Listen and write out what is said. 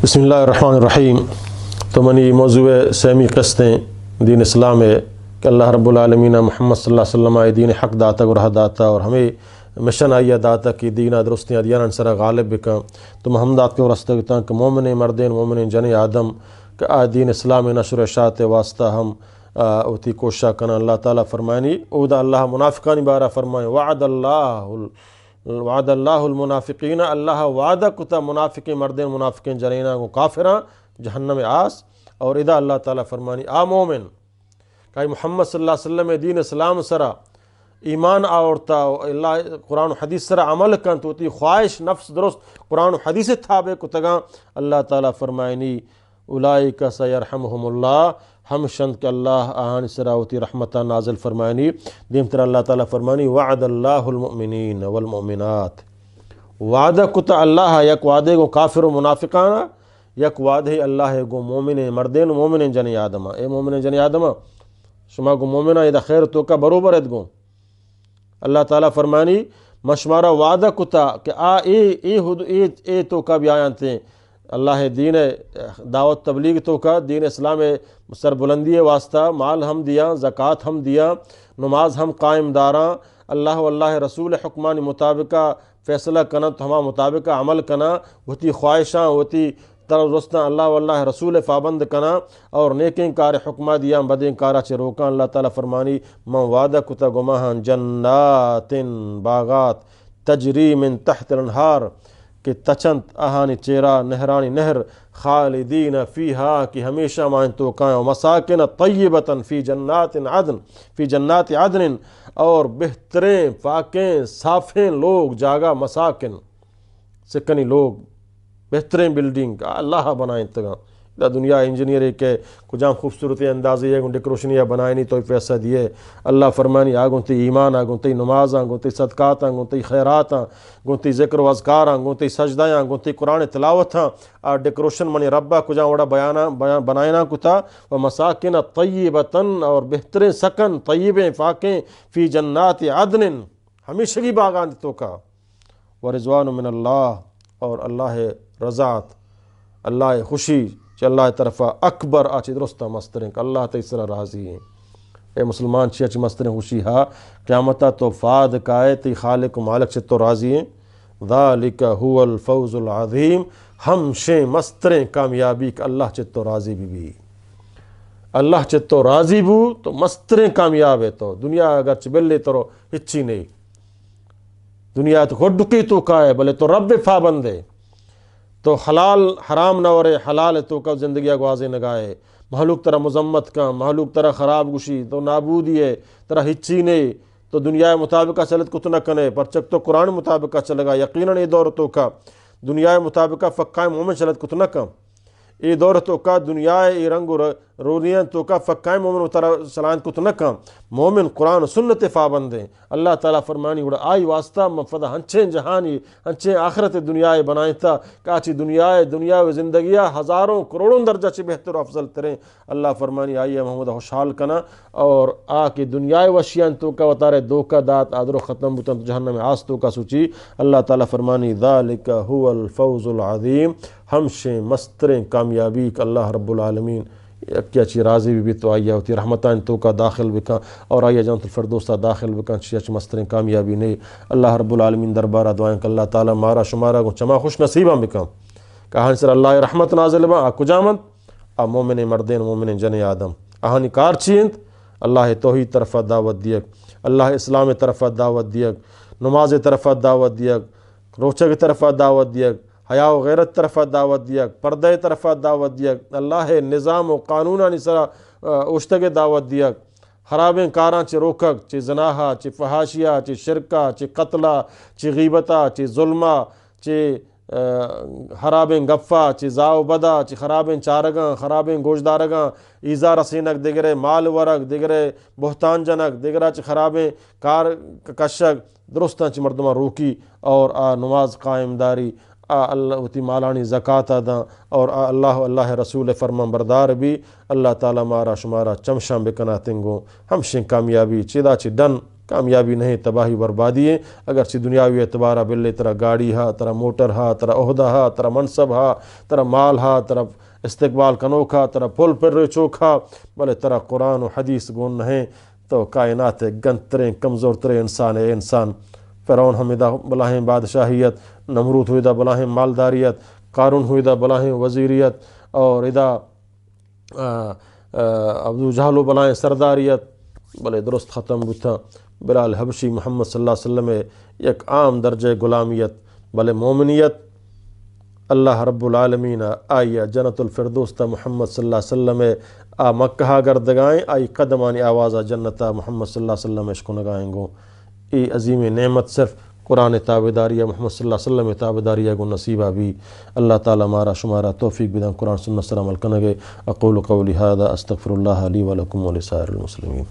بسم اللہ الرحمن الرحیم۔ تو منی موضوع سیمی قسطیں دین اسلام ہے کہ اللہ رب العالمین محمد صلی اللہ علیہ وسلم دین حق داتا گرہ داتا اور ہمیں مشن آئیہ داتا کی دینہ درستیں ادیان سرا غالب بکا تو محمدات کے ورستگتاں کہ مومن مردین مومن جن آدم کہ دین اسلام نشر اشاعت واسطہ ہم اوتی کوشش کنا۔ اللہ تعالیٰ فرمائنی اودا اللہ منافقانی بارہ فرمائیں وعد اللہ المنافقین، اللہ وعدہ کتا منافقین مردین منافقین جنینہ کو کافراں جہنم آس۔ اور ادا اللہ تعالیٰ فرمانی مومن کہ محمد صلی اللہ علیہ وسلم دین اسلام سرا ایمان آورتا اللہ قرآن و حدیث سرا عمل کن تو تی خواہش نفس درست قرآن و حدیث تھابے کتگاں اللہ تعالیٰ فرمائنی اولئک سیرحمہم اللہ، ہم شند کہ اللہ آہان سراوتی رحمتہ نازل فرمائنی۔ دیم تر اللہ تعالیٰ فرمانی وعد اللہ المؤمنین والمؤمنات، وعدہ کتا اللہ یک وعدے گو کافر و منافقانا، یک وعدے اللہ گو مومن مردین و مومن جنی آدمہ۔ اے مومن جنی آدمہ شما گو مومنہ یہ خیر تو کا بروبر اد گو۔ اللہ تعالیٰ فرمانی مشمارہ وعدہ کتا کہ اے تو کا بھی آیانتے اللہ دین دعوت تبلیغ تو کا دین اسلام سر بلندی واسطہ مال ہم دیا، زکوٰۃ ہم دیا، نماز ہم قائم داراں، اللہ واللہ رسول حکمان مطابقہ فیصلہ کنا تو ہما مطابقہ عمل کنا، ہوتی خواہشاں ہوتی ترستاں اللہ واللہ رسول پابند کنا اور نیکیں کار حکمہ دیا بدیں کارا چے روکاں۔ اللہ تعالیٰ فرمانی من وعدہ کتا گماہاں جنات باغات تجری من تحت الانہار کہ تچنت آہانی چیرا نہرانی نہر خالدین فیہا کہ ہمیشہ مائن تو کائیں مساکن طیبتاً فی جنات عدن اور بہترین پاکیں صافیں لوگ جاگا مساکن سکنی لوگ بہترین بلڈنگ اللہ بنائیں تگا دنیا انجینئر کے کجام خوبصورتی اندازی ہے ڈیکوریشنیاں بنائیں نہیں تو پیسہ دیے۔ اللہ فرمانی آگنتی ایمان آگنتی نماز آگنتی صدقات آگنتی خیرات آگنتی ذکر و اذکار آگنتی سجدہ آگنتی قرآن تلاوت اور ڈیکوریشن منی ربا کجام وڑا بنائنا کتا و مساکن طیبتاً اور بہترین سکن طیبیں پاکیں فی جنات عدن ہمیشگی باغان تو کا و رضوان من اللہ اور اللہ رضات اللہ خوشی چ اللہ طرفہ اکبر آچی درستہ مستریں کہ اللہ تیسرا راضی ہیں۔ اے مسلمان چیچ مستریں خوشی ہا قیامتہ تو فاد کائے تی خالق و مالک چھ تو راضی ہیں۔ ذالک هو الفوز العظیم، ہم شیں مستریں کامیابی کہ اللہ چھ تو راضی بھی اللہ چھ تو راضی بو تو مستریں کامیاب ہے۔ تو دنیا اگر چبلے تو ہچی نہیں، دنیا تو گھڑکی تو کائے بلے تو رب پابندے تو حلال حرام نہ ورے حلال تو کا زندگی گوازے نگائے، محلوق طرح مذمت کا محلوق طرح خراب گشی تو نابودی ہے طرح ہچی نہیں تو دنیا مطابقہ چلت کت نہ کنے پرچک تو قرآن مطابقہ چلے گا یقیناً یہ دور تو کا دنیا مطابقہ فقائے مومن چلت کت نہ کم یہ دور تو کا دنیا ای رنگ رونیاں تو کا فقائے مومن طرح چلائن کت نہ کم مومن قرآن و سنت پابندیں۔ اللہ تعالیٰ فرمانی وڑا آئی واسطہ مفدہ ہنچیں جہانی ہنچیں آخرت دنیا بنائیں تا کاچی دنیا و زندگیہ ہزاروں کروڑوں درجہ چی بہتر و افضل تریں۔ اللہ فرمانی آئیے محمد خوشحال کنا اور کی دنیا وشیان تو کا وطارے دوکہ دات آدر و ختم بتن تو جہنم آس تو کا سوچی۔ اللہ تعالیٰ فرمانی ذالک هو الفوز العظیم، ہم شیں مستریں کامیابی کہ اللہ رب العالمین کیا چی راضی بھی تو آئیہ ہوتی رحمتان تو کا داخل بکا اور آئیہ جانت الفردوستہ داخل بکا چیچ مسترین کامیابی نہیں۔ اللہ رب العالمین دربارہ دعائیں کہ اللہ تعالیٰ مارا شمارا کو چما خوش نصیبہ بکا کہاں سر اللہ رحمت نازل با آکو جامد مومن مردین مومن جن آدم آہانی کار چیند اللہ توحید طرف دعوت دیگ، اللہ اسلام طرف دعوت دیگ، نماز طرف دعوت دیگ، روچہ طرف دعوت دیگ، حیا و غیرت طرف دعوت دیا، پردہ طرف دعوت دیا، اللہ نظام و قانونہ نسرا اشتگ دعوت دیا، خرابیں کاراں چی روکک چی زناہا چی فحاشیہ چی شرکہ چی قتلہ چی غیبتہ چی ظلمہ چی خرابیں گفہ چی زاو بدا چی خرابیں چارگاں خرابیں گوشدارگاں ایزا رسینک دگرے مال ورک دگرے بہتان جنک دگرہ چی خرابیں کار کشک درستاں چی مردمہ روکی اور نماز قائم داری اللہ تی مالانی زکوٰۃ ادا اور اللہ رسول فرمان بردار بھی اللہ تعالیٰ مارا شمارا چمشاں بکنا تنگو ہم شیں کامیابی چیدہ چی ڈن کامیابی نہیں تباہی بربادی ہے اگرچہ دنیاوی اعتبارہ بلے ترا گاڑی ہا ترا موٹر ہا ترا عہدہ ہا ترا منصب ہا ترا مال ہا ترا استقبال کنوک ہا ترا پل پر چوک ہا بلے ترا قرآن و حدیث گون نہیں تو کائنات گنتریں کمزور ترے انسان ہے انسان فرعون حمیدہ بلاہیں بادشاہیت نمرود ہوئیدہ بلاہیں مالداریت قارون ہوئیدہ بلاہیں وزیریت اور ادا ابو جہل بلاہیں سرداریت بلے درست ختم بتا بلال حبشی محمد صلی اللہ علیہ وسلم یک عام درجہ غلامیت بلے مومنیت اللہ رب العالمین آئیہ جنت الفردوس تا محمد صلی اللہ علیہ وسلم آ مکہ گردگائیں آئی قدمانی آوازہ جنتا محمد صلی اللہ علیہ وسلم اشکو نگائیں گو ای عظیم نعمت صرف قرآن تابداریہ محمد صلی اللہ علیہ وسلم تابداریہ کو نصیبہ بھی اللہ تعالی مارا شمارا توفیق بدن قرآن سنت سلام الکنگے اقول قولی هذا استغفر اللہ لی ولکم ولسائر المسلمین.